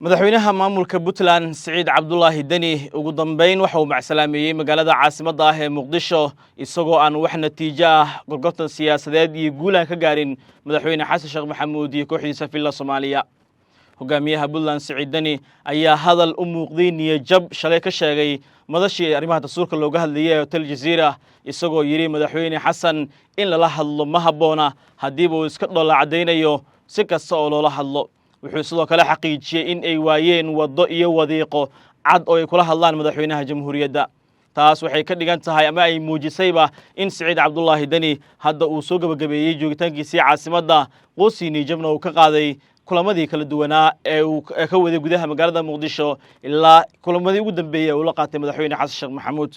madaxweynaha maamulka Puntland Saciid Cabdullaahi Dani ugu dambeyn waxa uu macsalaameeyay magaalada caasimadda ah ee Muqdisho isagoo aan wax natiijo ah gorgortan siyaasadeed iyo guul aan ka gaarin madaxweyne Xasan Sheekh Maxamuud iyo kooxdiisa Villa Soomaaliya hogaamiyaha Puntland Saciid Dani ayaa hadal u muuqday niyad-jab shalay ka sheegay madashii arrimaha dastuurka looga hadlayay Hotel Jazeera isagoo yiri madaxweyne Xasan in lala hadlo ma habboona haddii uu iska dhoola cadeynayo si kasta oo loola hadlo wuxuu sidoo kale xaqiijiyay in ay waayeen wado iyo wadiiqo cad oo ay kula hadlaan madaxweynaha jamhuuriyadda taas waxay ka dhigan tahay ama ay muujisayba in Saciid Cabdullaahi Dani hadda uu soo gabagabeeyay joogitaankiisa caasimadda qoosiini jabna uu ka qaaday kulamadii kala duwanaa ee uu ka waday gudaha magaalada Muqdisho ilaa kulamadii ugu dambeeyay uu la qaatay madaxweyne Xasan Sheekh Maxamuud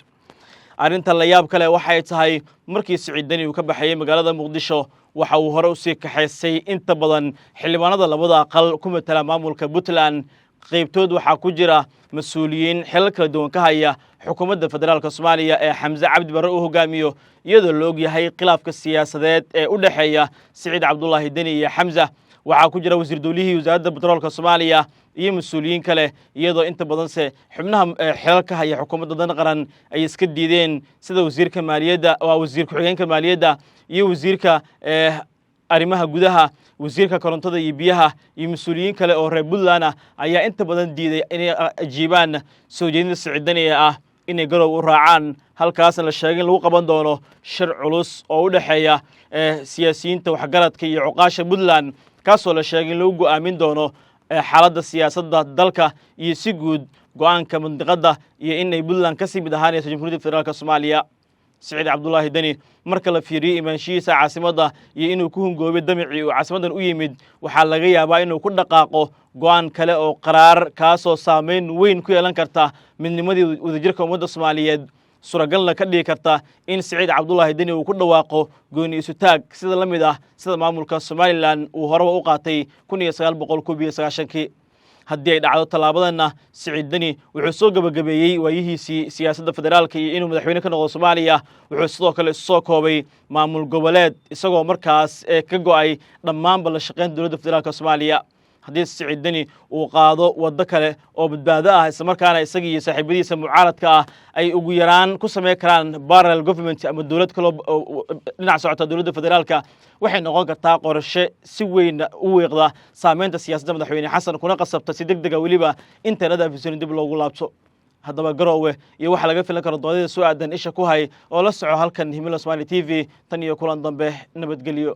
arrinta la yaab kale waxay tahay markii Saciid Dani uu ka baxay magaalada Muqdisho waxa uu hore u sii kaxaysay inta badan xildhibaanada labada aqal ku matala maamulka Puntland qaybtood waxa ku jira mas'uuliyiin xilal kala duwan ka haya xukuumadda federaalka Soomaaliya ee Xamza Cabdi Barre uu hogaamiyo iyadoo la og yahay khilaafka siyaasadeed ee u dhaxeeya Saciid Cabdullaahi Dani iyo Xamza waxa ku jira wasiir dawlihii wasaaradda petroolka Soomaaliya iyo mas'uuliyiin kale iyadoo inta badan xubnaha xilal ka haya xukuumadda dan qaran ay iska diideen sida wasiirka maaliyadda waa wasiir ku-xigeenka maaliyadda iyo wasiirka arrimaha gudaha wasiirka korontada iyo biyaha iyo mas'uuliyiin kale oo reer Puntland ayaa inta badan diiday inay ajiibaan soo jeedinta Saciid Dani ah inay garow u raacaan halkaasna la sheegay in lagu qaban doono shir culus oo u dhaxeeya siyaasiyiinta waxgaradka iyo cuqaasha Puntland kaasoo la sheegay in lagu go'aamin doono xaaladda siyaasadda dalka iyo si guud go'aanka mandiqadda iyo in ay Puntland ka sii mid ahaanayso jamhuuriyadda federaalka Soomaaliya Saciid Cabdullaahi Dani marka la fiiriyo imaanshihiisa caasimadda iyo inuu ku hungoobay damicii uu caasimaddan u yimid waxaa laga yaabaa inuu ku dhaqaaqo go'aan kale oo qaraar kaasoo saameyn weyn ku yeelan karta midnimadii wadajirka ummadda Soomaaliyeed suuragalna ka dhigi karta in Saciid Cabdullaahi Dani uu ku dhawaaqo gooni isu taag sida la mid ah sida maamulka Somaliland uu horeba u qaatay 1999 haddii ay dhacdo talaabadanna Saciid Dani wuxuu soo gabagabeeyay waayihiisii siyaasadda federaalka iyo inuu madaxweyne ka noqdo Soomaaliya wuxuu sidoo kale soo koobay maamul goboleed isagoo markaas ka go'ay dhammaan la shaqeynta dowladda federaalka Soomaaliya haddii Saciid Dani uu qaado wado kale oo badbaado ah isla markaana isaga iyo saaxiibadiisa mucaaradka ah ay ugu yaraan ku sameyn karaan parallel government ama dowlad kale dhinac socota dowladda federaalka waxay noqon kartaa qorshe si weyn u weeqda saameynta siyaasadda madaxweyne Xasan kuna qasabta si degdeg ah waliba inta afisooyin dib loogu laabto haddaba garowe iyo waxa laga filan karo doodada soo aadan isha ku hay oo la soco halkan Himilo Somali TV tan iyo kulan dambe nabadgelyo